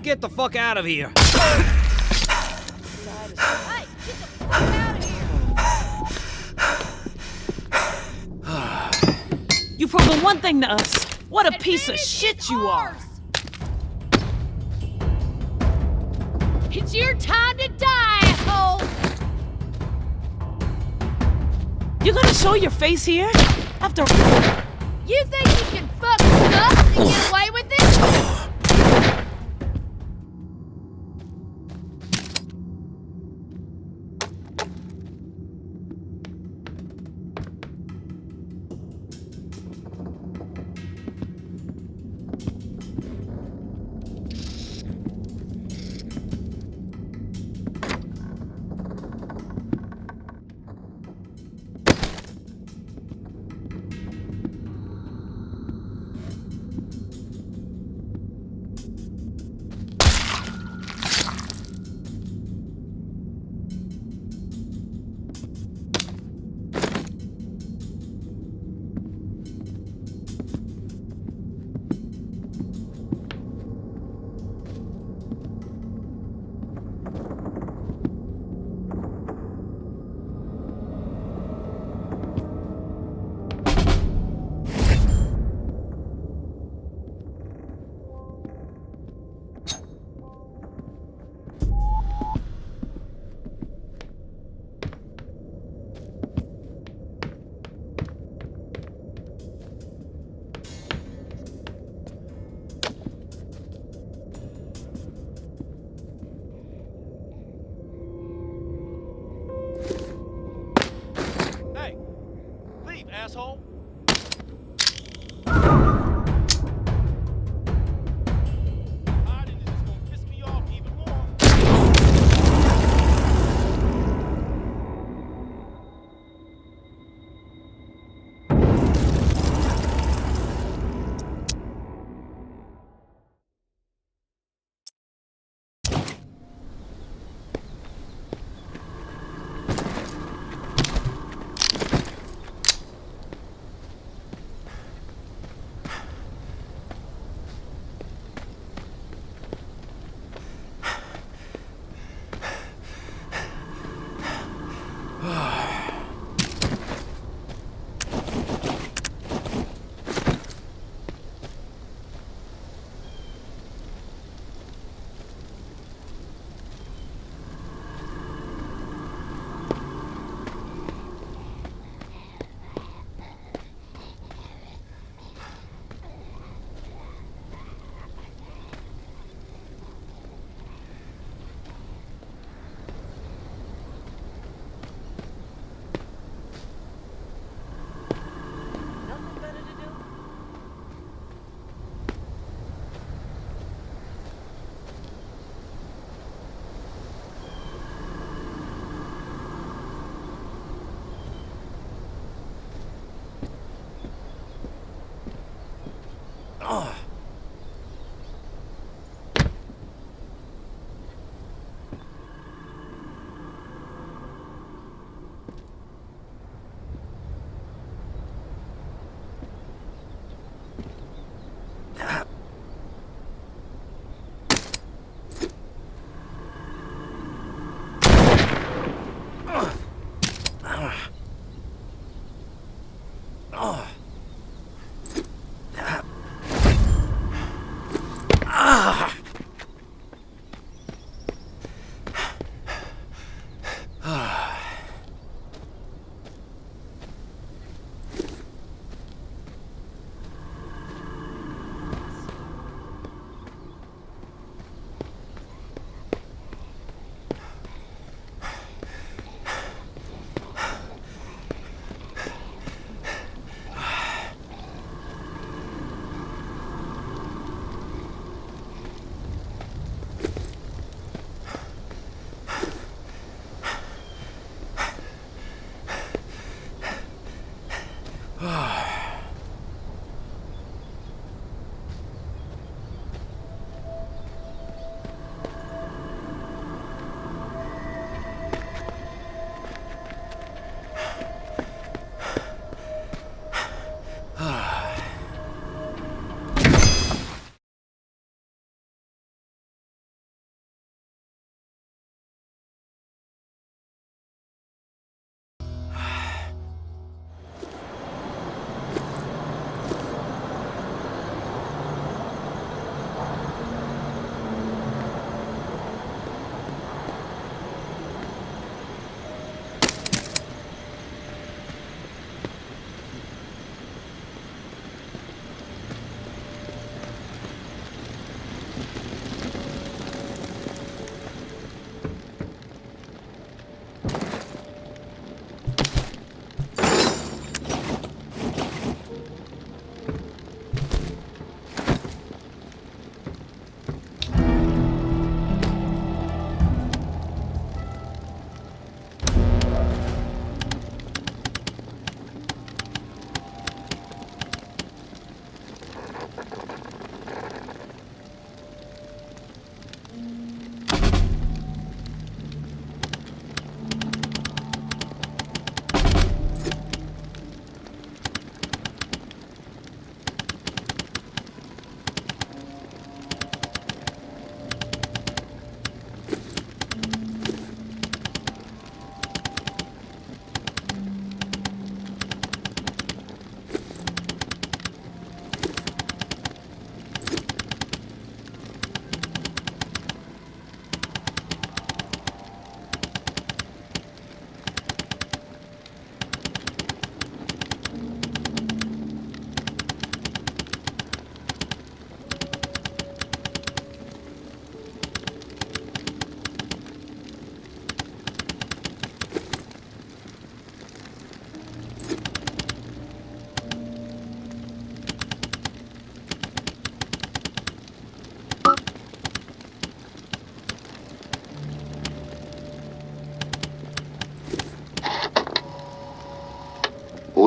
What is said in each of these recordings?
get the fuck out of here. Hey, get the fuck out of here! You've proven one thing to us. What a piece of shit you are. It's your time to die, asshole! You're gonna show your face here? After... You think you can fuck us and get away with it? Asshole. Hiding is just gonna piss me off even more.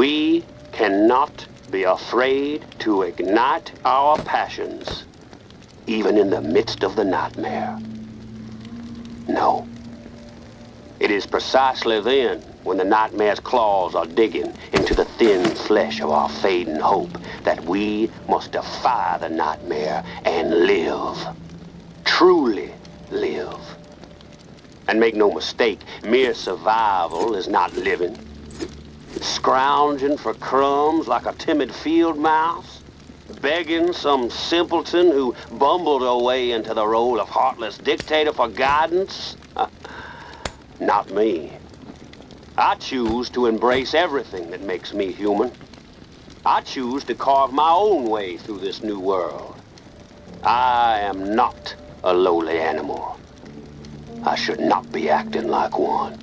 We cannot be afraid to ignite our passions, even in the midst of the nightmare. No. It is precisely then, when the nightmare's claws are digging into the thin flesh of our fading hope, that we must defy the nightmare and live. Truly live. And make no mistake, mere survival is not living. Scrounging for crumbs like a timid field mouse, begging some simpleton who bumbled her way into the role of heartless dictator for guidance? Not me. I choose to embrace everything that makes me human. I choose to carve my own way through this new world. I am not a lowly animal. I should not be acting like one.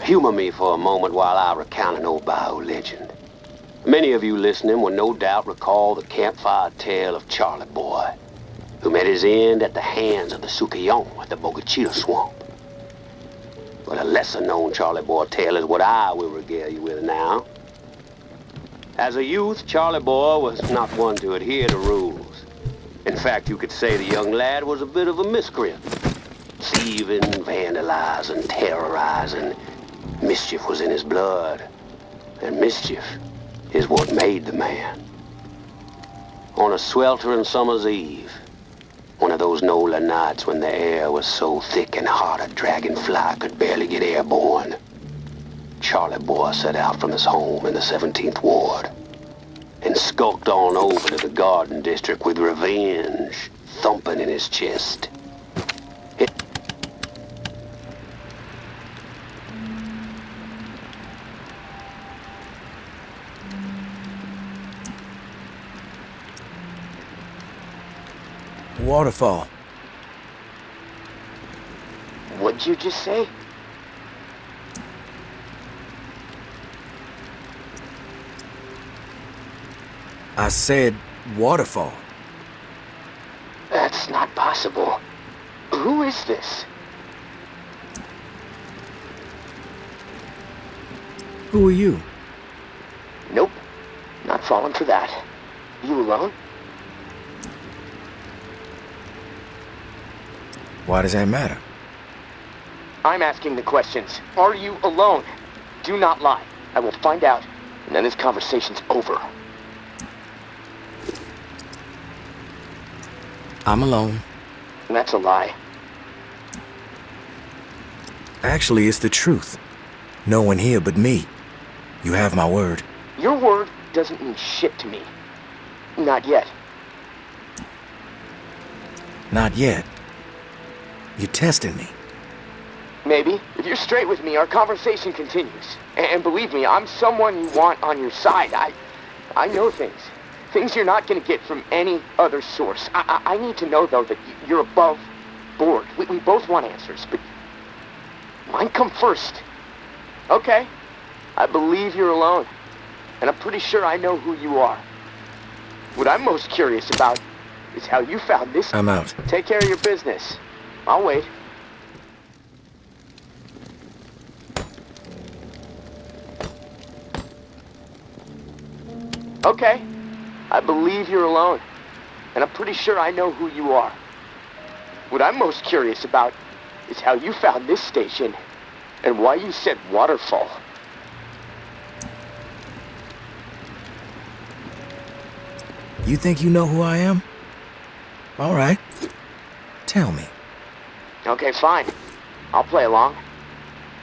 Humor me for a moment while I recount an old Bayou legend. Many of you listening will no doubt recall the campfire tale of Charlie Boy, who met his end at the hands of the Sukayon at the Bogachita Swamp. But a lesser-known Charlie Boy tale is what I will regale you with now. As a youth, Charlie Boy was not one to adhere to rules. In fact, you could say the young lad was a bit of a miscreant. Thieving, vandalizing, terrorizing. Mischief was in his blood. And mischief is what made the man. On a sweltering summer's eve, one of those Nola nights when the air was so thick and hot a dragonfly could barely get airborne, Charlie Boy set out from his home in the 17th Ward and skulked on over to the Garden District with revenge thumping in his chest. Waterfall. What'd you just say? I said waterfall. That's not possible. Who is this? Who are you? Nope. Not falling for that. You alone? Why does that matter? I'm asking the questions. Are you alone? Do not lie. I will find out, and then this conversation's over. I'm alone. That's a lie. Actually, it's the truth. No one here but me. You have my word. Your word doesn't mean shit to me. Not yet. Not yet. You're testing me. Maybe. If you're straight with me, our conversation continues. And believe me, I'm someone you want on your side. I know things. Things you're not gonna get from any other source. I need to know, though, that you're above board. We both want answers, but mine come first. Okay. I believe you're alone. And I'm pretty sure I know who you are. What I'm most curious about is how you found this. I'm out. Take care of your business. I'll wait. Okay. I believe you're alone. And I'm pretty sure I know who you are. What I'm most curious about is how you found this station and why you said waterfall. You think you know who I am? All right. Tell me. Okay, fine. I'll play along.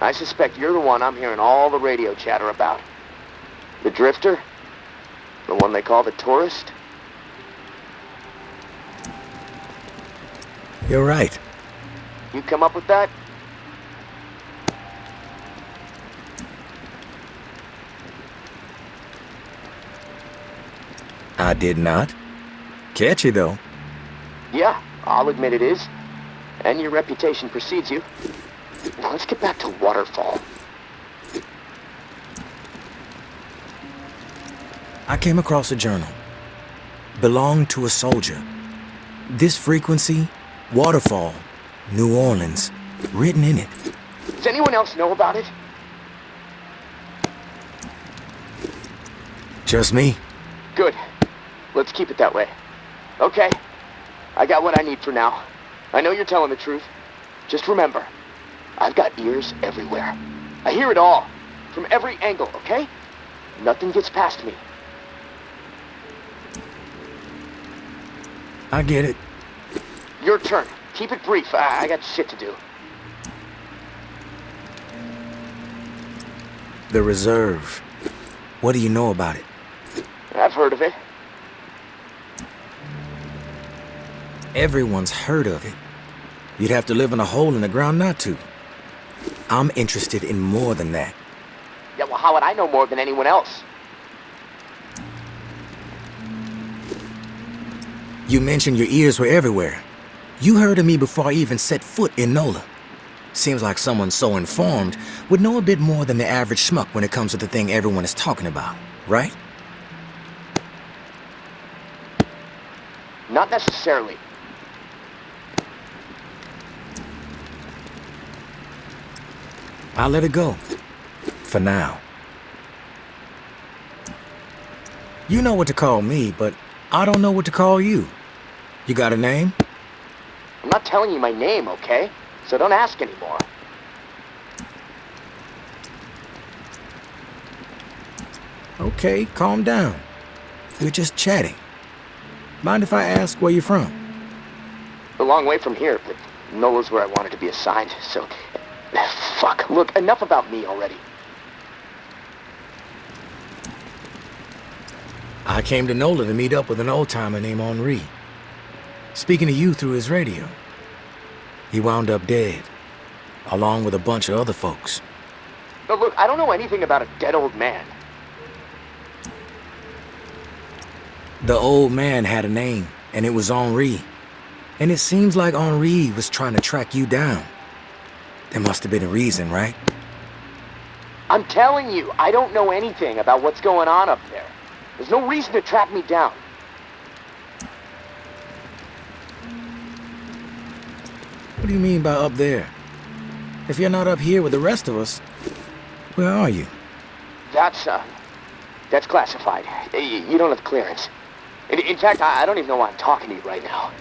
I suspect you're the one I'm hearing all the radio chatter about. The drifter? The one they call the tourist? You're right. You come up with that? I did not. Catchy, though. Yeah, I'll admit it is. And your reputation precedes you. Now let's get back to Waterfall. I came across a journal. Belonged to a soldier. This frequency, Waterfall, New Orleans, written in it. Does anyone else know about it? Just me? Good. Let's keep it that way. Okay. I got what I need for now. I know you're telling the truth. Just remember, I've got ears everywhere. I hear it all. From every angle, okay? Nothing gets past me. I get it. Your turn. Keep it brief. I got shit to do. The reserve. What do you know about it? I've heard of it. Everyone's heard of it. You'd have to live in a hole in the ground not to. I'm interested in more than that. Yeah, well, how would I know more than anyone else? You mentioned your ears were everywhere. You heard of me before I even set foot in NOLA. Seems like someone so informed would know a bit more than the average schmuck when it comes to the thing everyone is talking about, right? Not necessarily. I'll let it go. For now. You know what to call me, but I don't know what to call you. You got a name? I'm not telling you my name, okay? So don't ask anymore. Okay, calm down. We're just chatting. Mind if I ask where you're from? A long way from here, but NOLA's where I wanted to be assigned, so... Fuck, look, enough about me already. I came to NOLA to meet up with an old-timer named Henri. Speaking to you through his radio. He wound up dead, along with a bunch of other folks. No, look, I don't know anything about a dead old man. The old man had a name, and it was Henri. And it seems like Henri was trying to track you down. There must have been a reason, right? I'm telling you, I don't know anything about what's going on up there. There's no reason to track me down. What do you mean by up there? If you're not up here with the rest of us, where are you? That's classified. You don't have clearance. In fact, I don't even know why I'm talking to you right now.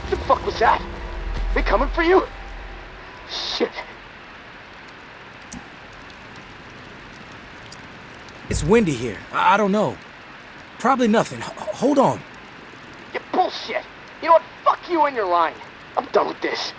What the fuck was that? They coming for you? Shit. It's windy here. I don't know. Probably nothing. Hold on. You bullshit. You know what? Fuck you and your line. I'm done with this.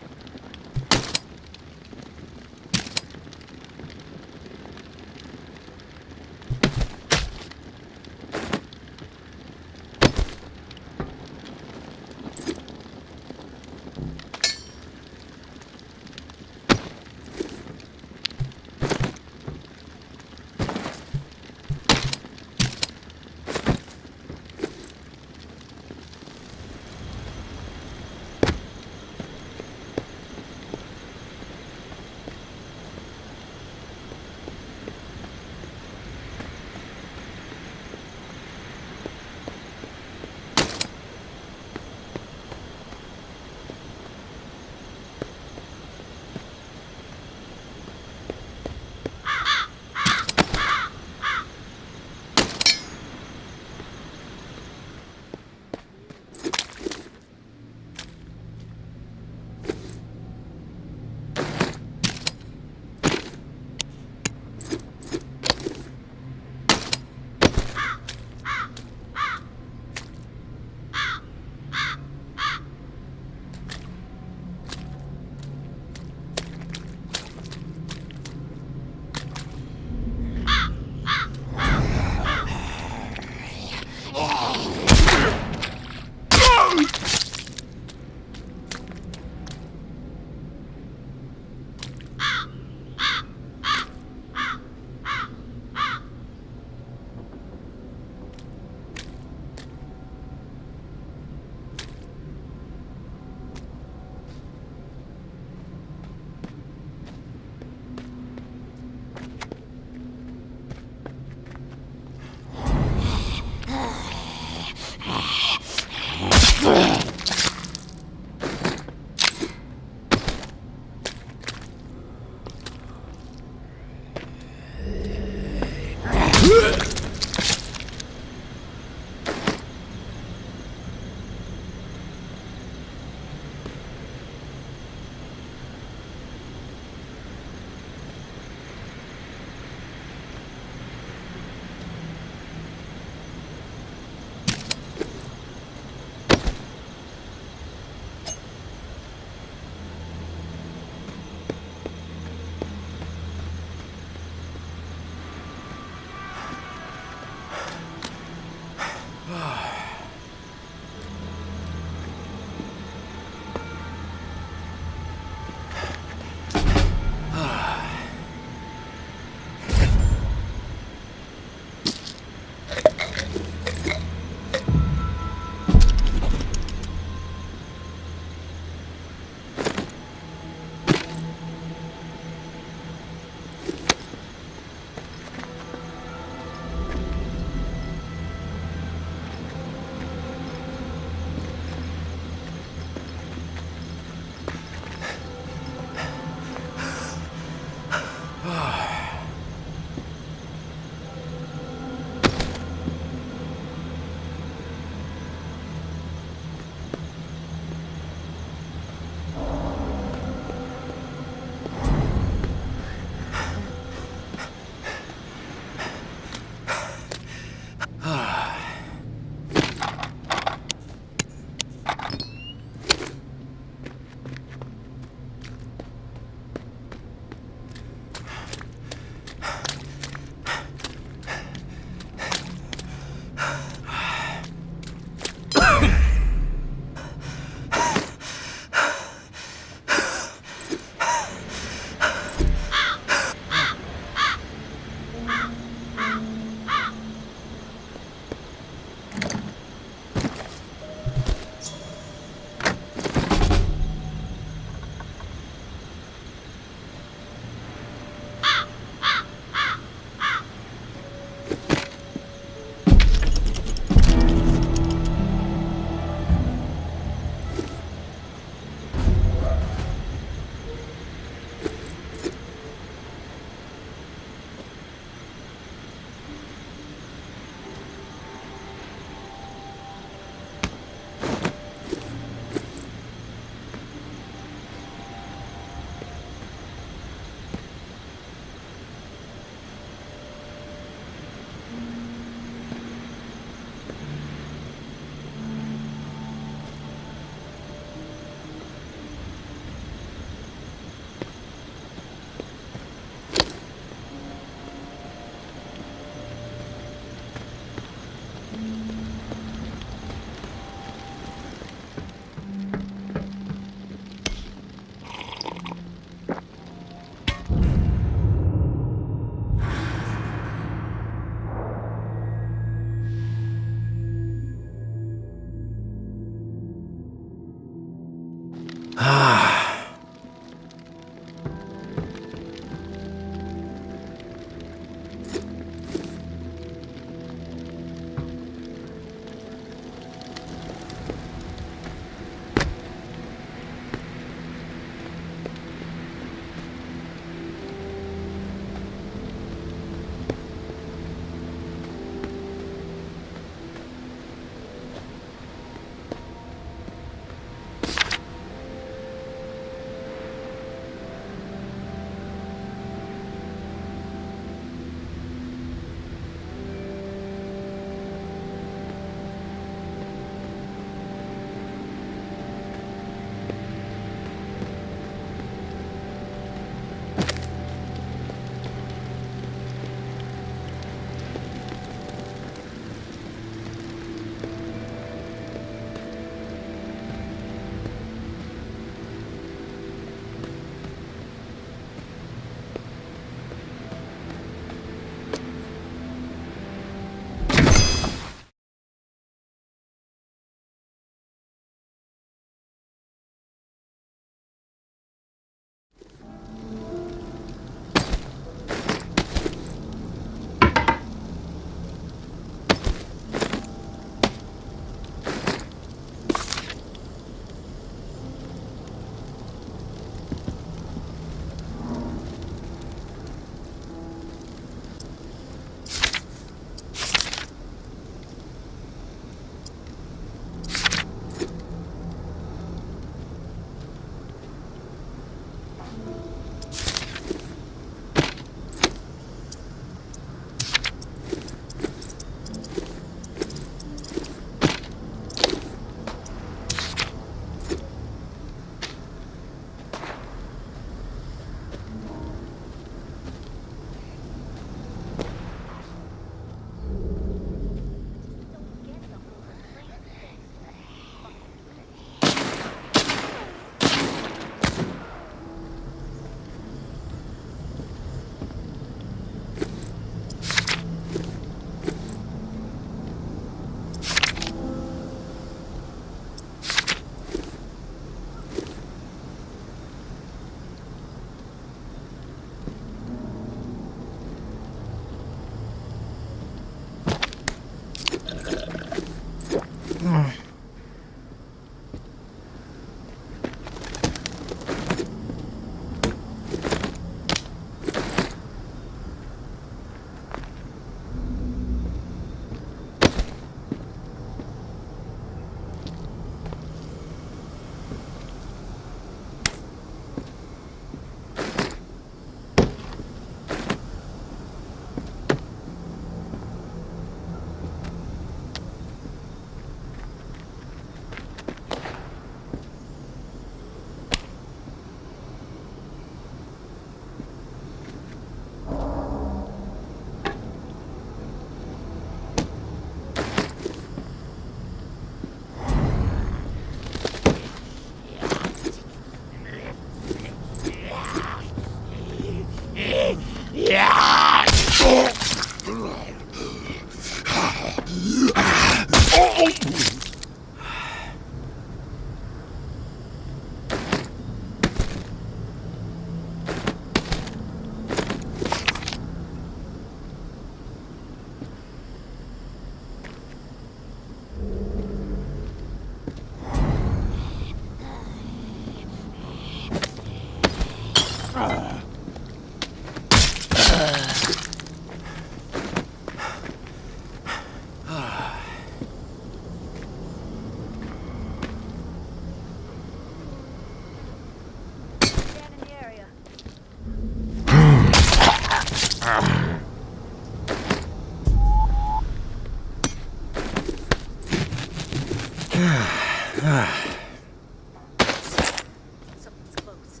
Something's close.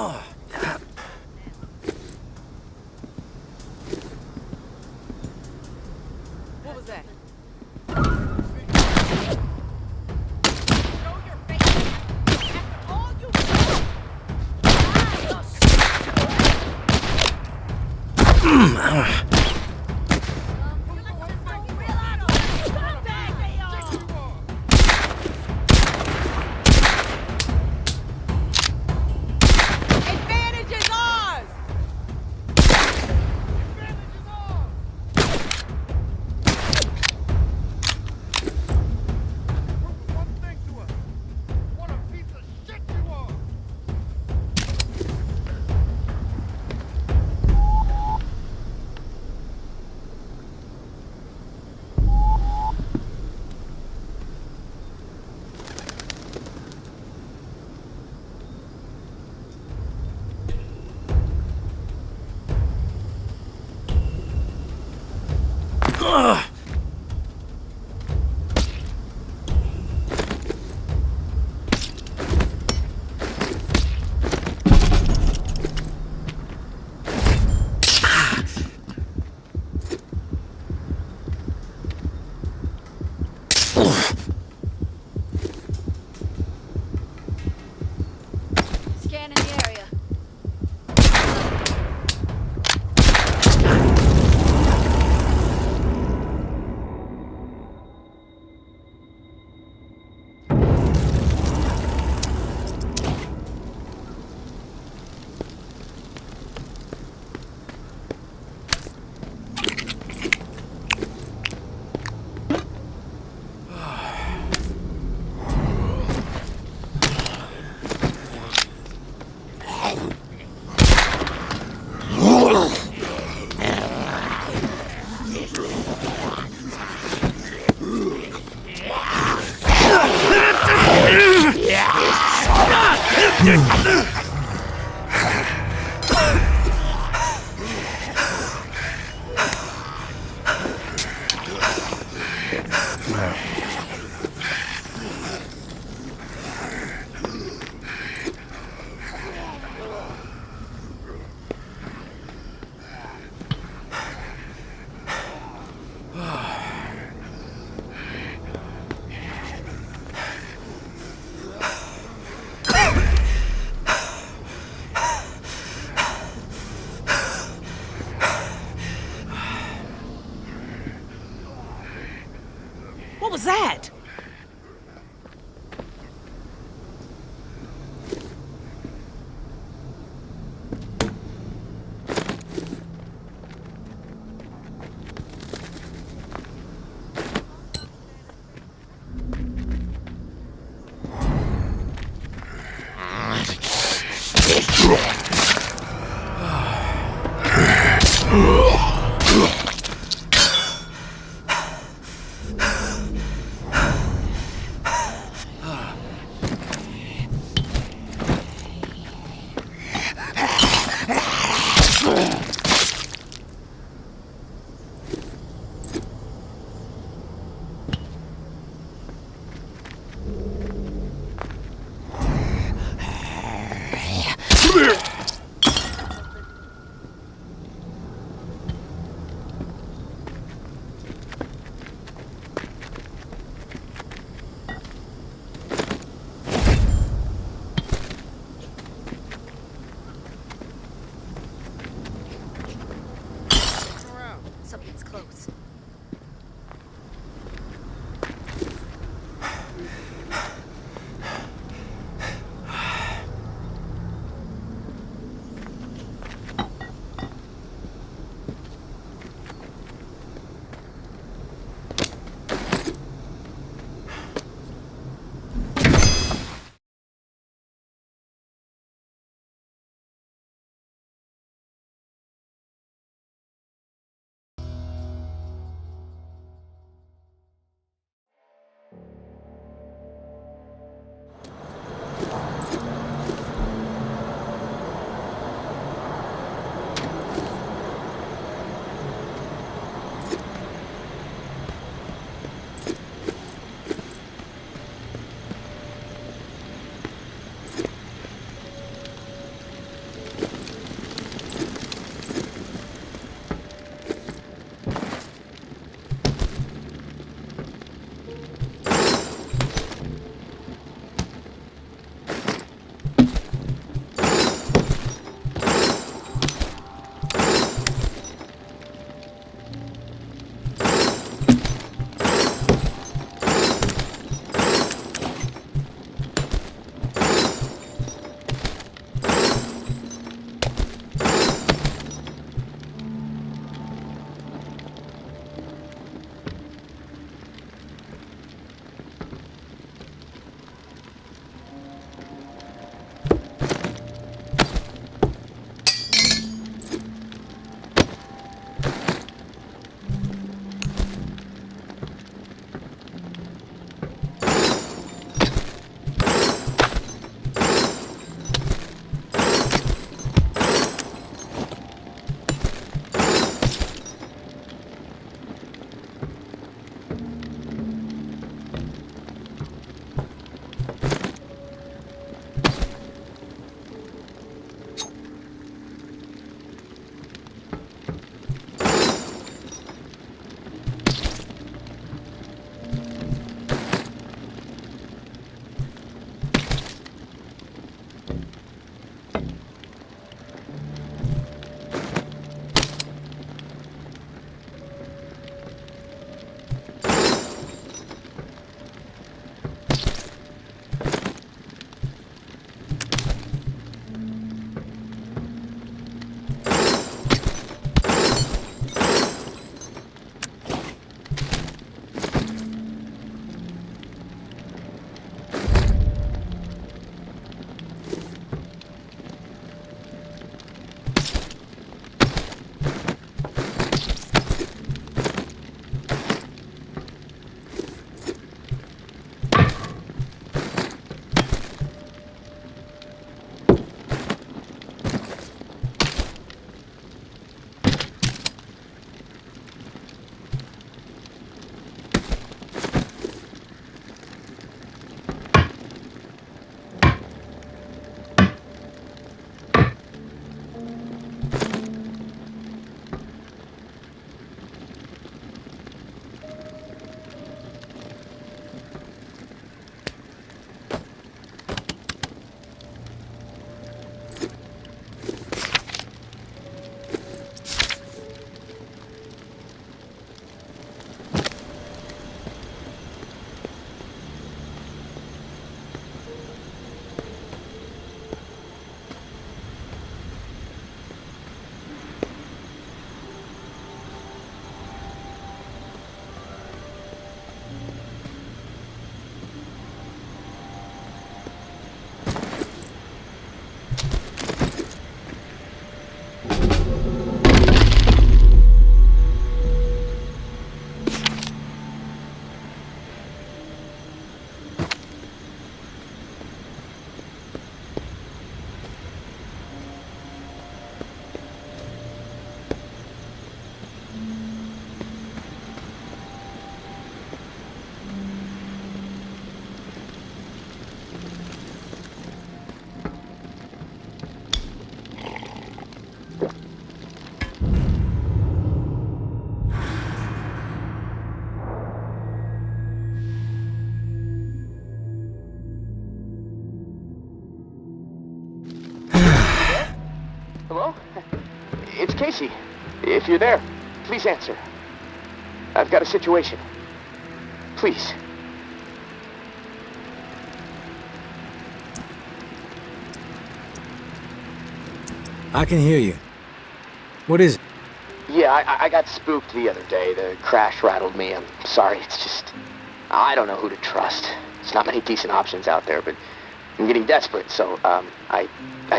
What was that? Show your face. After all you do. Advantage is ours! One thing to us. What a piece of shit you are! Scanning the area. What was that? Something's close. Hello? It's Casey. If you're there, please answer. I've got a situation. Please. I can hear you. What is it? Yeah, I got spooked the other day. The crash rattled me. I'm sorry. It's just... I don't know who to trust. There's not many decent options out there, but I'm getting desperate, so, I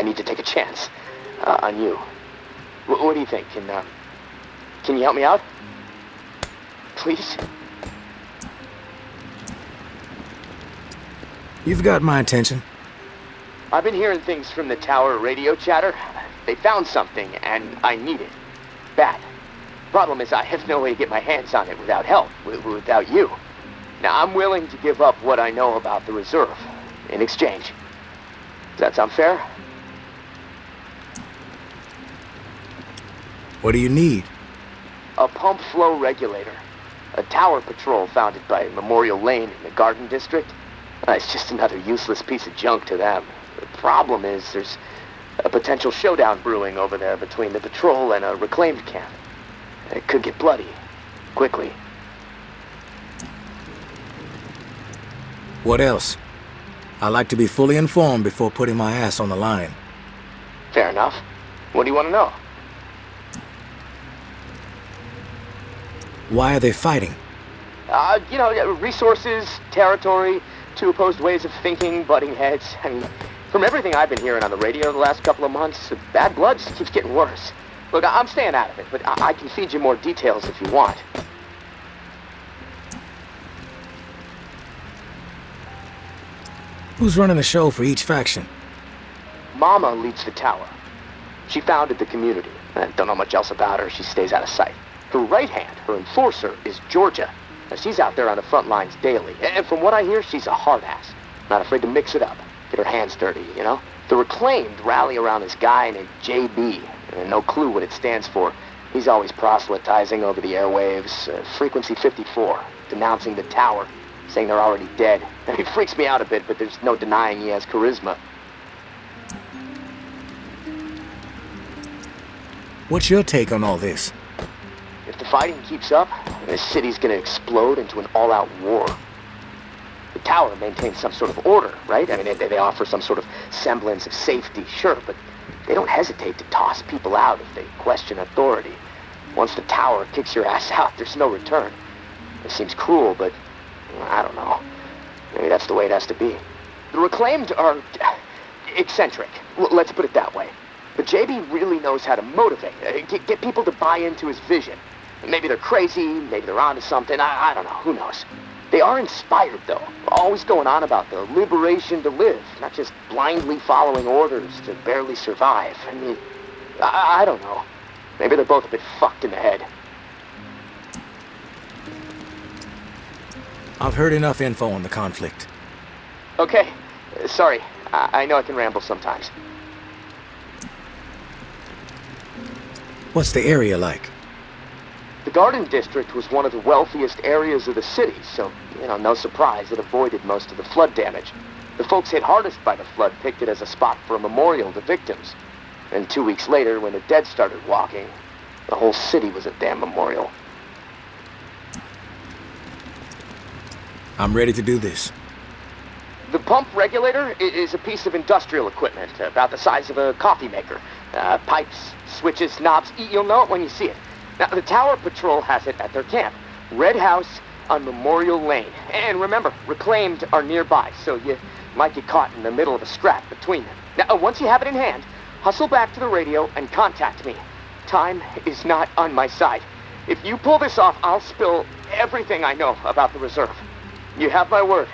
need to take a chance, on you. What do you think? Can you help me out? Please? You've got my attention. I've been hearing things from the tower radio chatter. They found something, and I need it. Bad. Problem is, I have no way to get my hands on it without help, without you. Now, I'm willing to give up what I know about the reserve, in exchange. Does that sound fair? What do you need? A pump flow regulator. A tower patrol founded by Memorial Lane in the Garden District. It's just another useless piece of junk to them. The problem is there's a potential showdown brewing over there between the patrol and a reclaimed camp. It could get bloody. Quickly. What else? I like to be fully informed before putting my ass on the line. Fair enough. What do you want to know? Why are they fighting? Resources, territory, two opposed ways of thinking, butting heads. I mean, from everything I've been hearing on the radio the last couple of months, bad blood just keeps getting worse. Look, I'm staying out of it, but I can feed you more details if you want. Who's running the show for each faction? Mama leads the tower. She founded the community. I don't know much else about her. She stays out of sight. Her right hand, her enforcer, is Georgia. Now, she's out there on the front lines daily. And from what I hear, she's a hard ass. Not afraid to mix it up. Get her hands dirty, you know? The reclaimed rally around this guy named JB. And no clue what it stands for. He's always proselytizing over the airwaves. Frequency 54. Denouncing the tower. Saying they're already dead. It freaks me out a bit, but there's no denying he has charisma. What's your take on all this? If the fighting keeps up, this city's gonna explode into an all-out war. The tower maintains some sort of order, right? I mean, they offer some sort of semblance of safety, sure, but they don't hesitate to toss people out if they question authority. Once the tower kicks your ass out, there's no return. It seems cruel, but I don't know. Maybe that's the way it has to be. The reclaimed are eccentric, let's put it that way. But JB really knows how to motivate, get people to buy into his vision. Maybe they're crazy, maybe they're onto something, I don't know, who knows. They are inspired, though, always going on about the liberation to live, not just blindly following orders to barely survive. I mean, I don't know. Maybe they're both a bit fucked in the head. I've heard enough info on the conflict. Okay, sorry. I know I can ramble sometimes. What's the area like? The Garden District was one of the wealthiest areas of the city, so, no surprise it avoided most of the flood damage. The folks hit hardest by the flood picked it as a spot for a memorial to victims. And 2 weeks later, when the dead started walking, the whole city was a damn memorial. I'm ready to do this. The pump regulator is a piece of industrial equipment, about the size of a coffee maker. Pipes, switches, knobs, you'll know it when you see it. Now, the Tower Patrol has it at their camp, Red House on Memorial Lane. And remember, reclaimed are nearby, so you might get caught in the middle of a scrap between them. Now, once you have it in hand, hustle back to the radio and contact me. Time is not on my side. If you pull this off, I'll spill everything I know about the reserve. You have my word.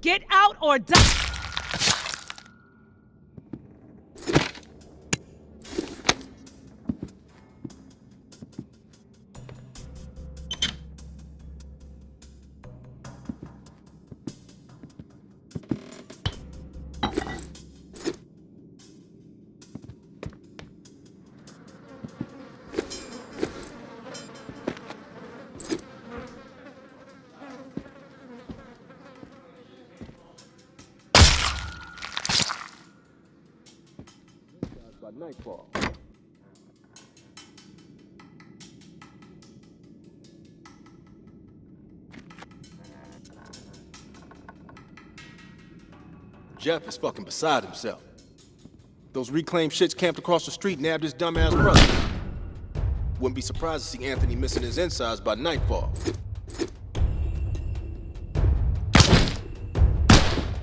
Get out or die! By nightfall. Jeff is fucking beside himself. Those reclaimed shits camped across the street nabbed his dumbass brother. Wouldn't be surprised to see Anthony missing his insides by nightfall.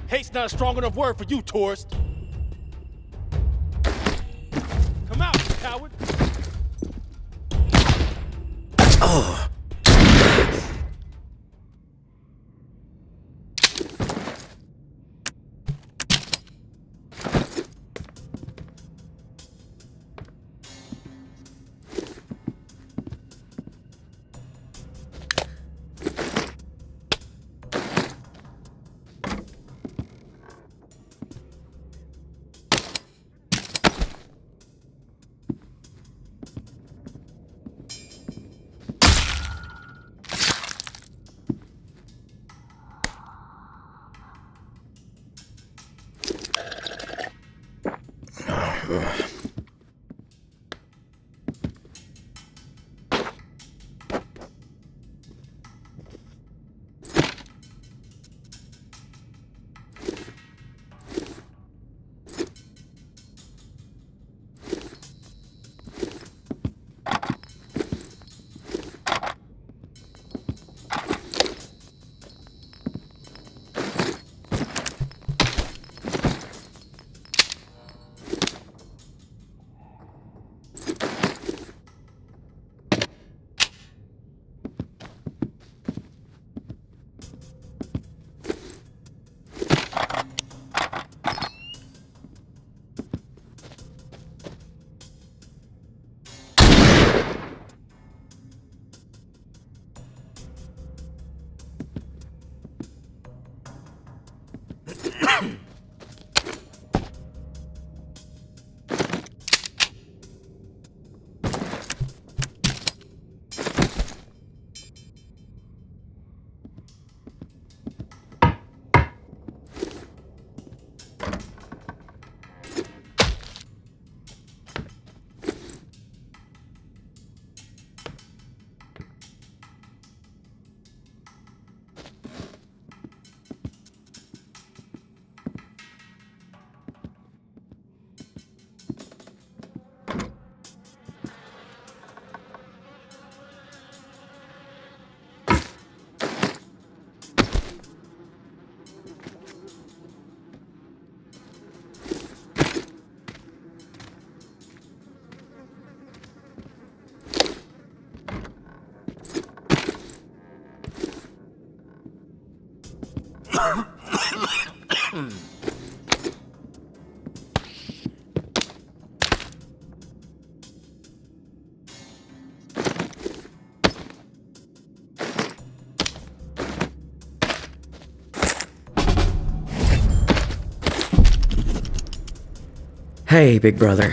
Hate's not a strong enough word for you, tourist. Come out, you coward. Oh. Hey, big brother.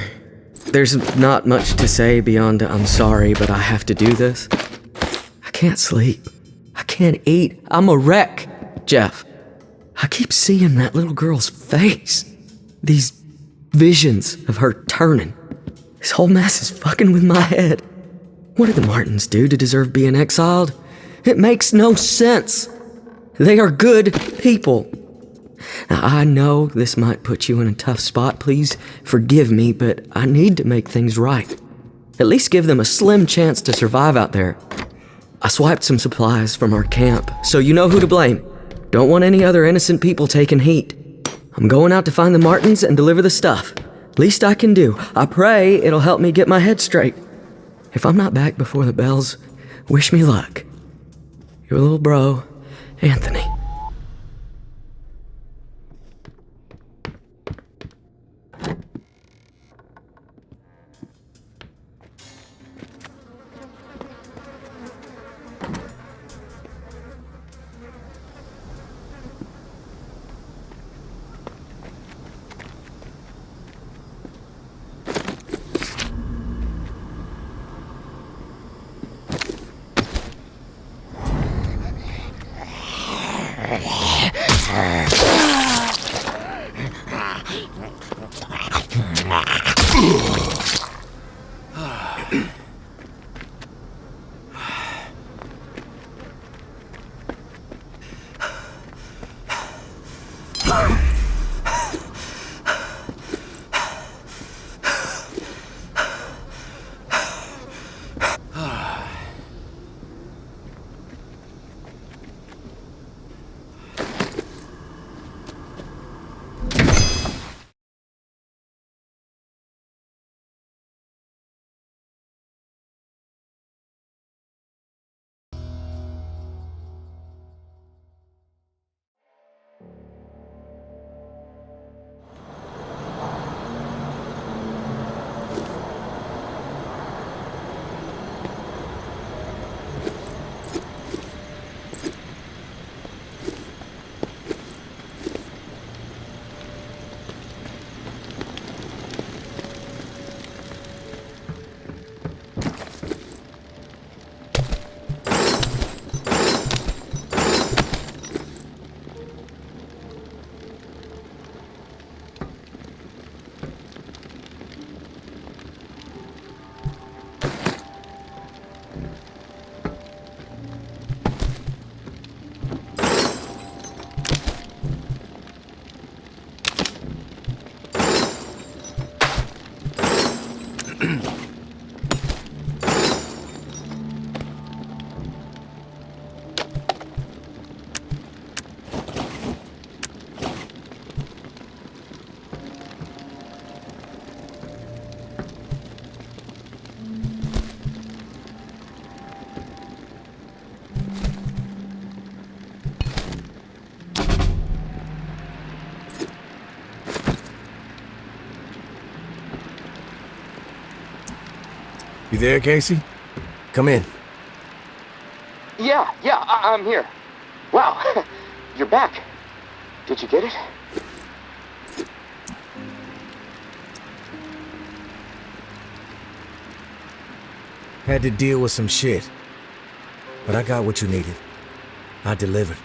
There's not much to say beyond I'm sorry, but I have to do this. I can't sleep. I can't eat. I'm a wreck, Jeff. I keep seeing that little girl's face. These visions of her turning. This whole mess is fucking with my head. What did the Martins do to deserve being exiled? It makes no sense. They are good people. Now, I know this might put you in a tough spot. Please forgive me, but I need to make things right. At least give them a slim chance to survive out there. I swiped some supplies from our camp, so you know who to blame. Don't want any other innocent people taking heat. I'm going out to find the Martins and deliver the stuff. Least I can do. I pray it'll help me get my head straight. If I'm not back before the bells, wish me luck. Your little bro, Anthony. You there, Casey? Come in. Yeah, I'm here. Wow, you're back. Did you get it? Had to deal with some shit. But I got what you needed. I delivered.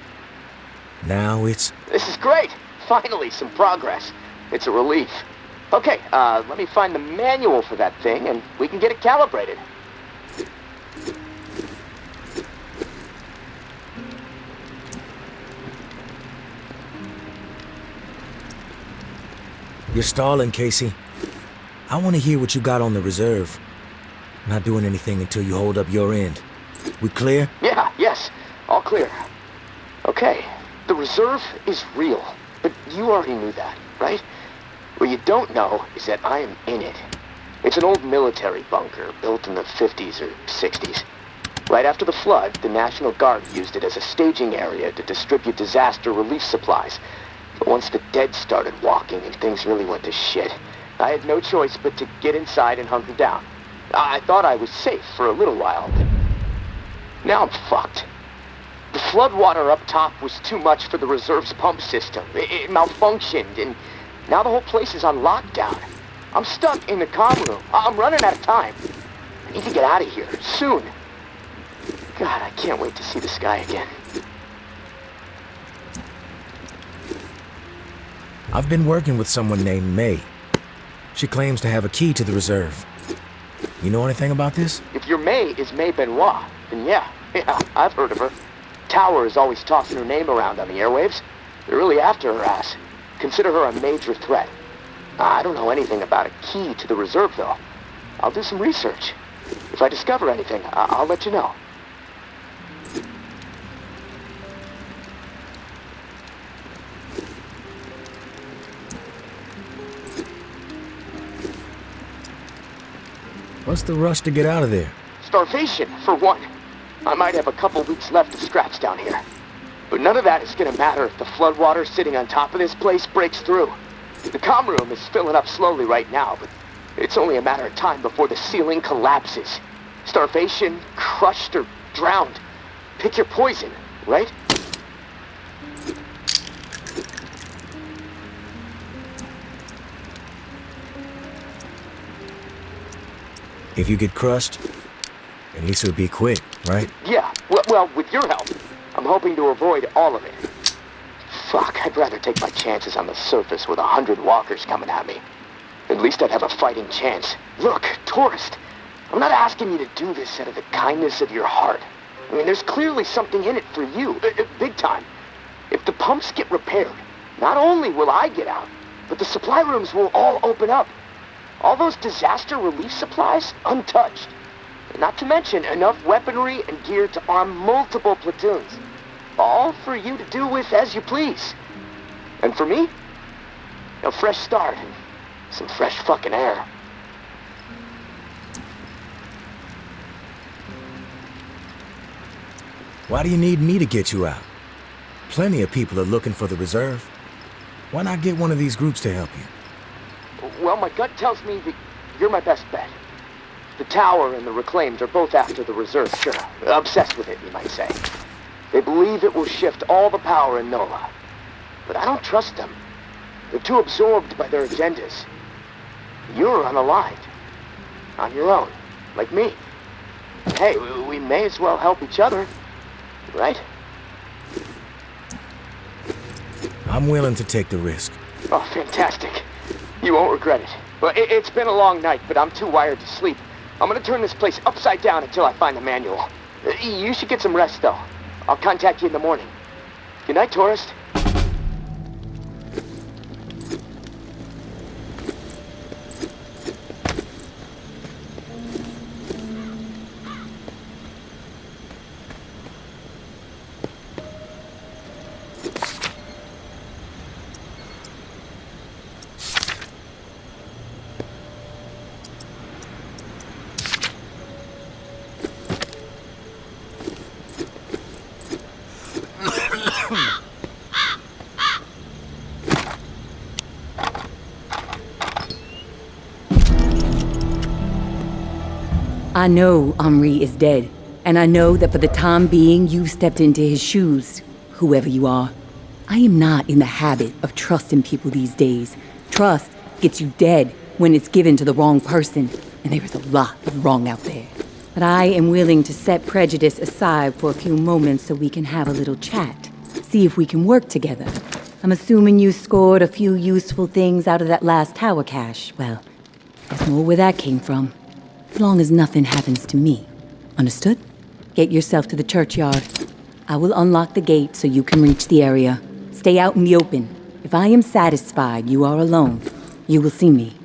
Now it's... This is great. Finally, some progress. It's a relief. Okay, let me find the manual for that thing, and we can get it calibrated. You're stalling, Casey. I want to hear what you got on the reserve. Not doing anything until you hold up your end. We clear? Yes. All clear. Okay, the reserve is real, but you already knew that, right? What you don't know is that I am in it. It's an old military bunker built in the 50s or 60s. Right after the flood, the National Guard used it as a staging area to distribute disaster relief supplies. But once the dead started walking and things really went to shit, I had no choice but to get inside and hunker down. I thought I was safe for a little while, but now I'm fucked. The floodwater up top was too much for the reserve's pump system. It malfunctioned, and now the whole place is on lockdown. I'm stuck in the comm room. I'm running out of time. I need to get out of here, soon. God, I can't wait to see the sky again. I've been working with someone named May. She claims to have a key to the reserve. You know anything about this? If your May is May Benoit, then yeah, I've heard of her. Tower is always tossing her name around on the airwaves. They're really after her ass. Consider her a major threat. I don't know anything about a key to the reserve, though. I'll do some research. If I discover anything, I'll let you know. What's the rush to get out of there? Starvation, for one. I might have a couple weeks left of scraps down here. But none of that is gonna matter if the floodwater sitting on top of this place breaks through. The comm room is filling up slowly right now, but it's only a matter of time before the ceiling collapses. Starvation, crushed, or drowned. Pick your poison, right? If you get crushed, at least it'll be quick, right? Yeah, well, with your help, I'm hoping to avoid all of it. Fuck, I'd rather take my chances on the surface with 100 walkers coming at me. At least I'd have a fighting chance. Look, tourist, I'm not asking you to do this out of the kindness of your heart. I mean, there's clearly something in it for you, big time. If the pumps get repaired, not only will I get out, but the supply rooms will all open up. All those disaster relief supplies, untouched. Not to mention enough weaponry and gear to arm multiple platoons. All for you to do with as you please. And for me, a fresh start and some fresh fucking air. Why do you need me to get you out? Plenty of people are looking for the reserve. Why not get one of these groups to help you? Well, my gut tells me that you're my best bet. The Tower and the Reclaimed are both after the reserve, sure. Obsessed with it, you might say. They believe it will shift all the power in NOLA. But I don't trust them. They're too absorbed by their agendas. You're unaligned. On your own, like me. Hey, we may as well help each other, right? I'm willing to take the risk. Oh, fantastic. You won't regret it. Well, it's been a long night, but I'm too wired to sleep. I'm gonna turn this place upside down until I find the manual. You should get some rest, though. I'll contact you in the morning. Good night, tourist. I know Henri is dead, and I know that for the time being you've stepped into his shoes, whoever you are. I am not in the habit of trusting people these days. Trust gets you dead when it's given to the wrong person, and there is a lot of wrong out there. But I am willing to set prejudice aside for a few moments so we can have a little chat, see if we can work together. I'm assuming you scored a few useful things out of that last tower cache. Well, there's more where that came from. As long as nothing happens to me. Understood? Get yourself to the churchyard. I will unlock the gate so you can reach the area. Stay out in the open. If I am satisfied you are alone, you will see me.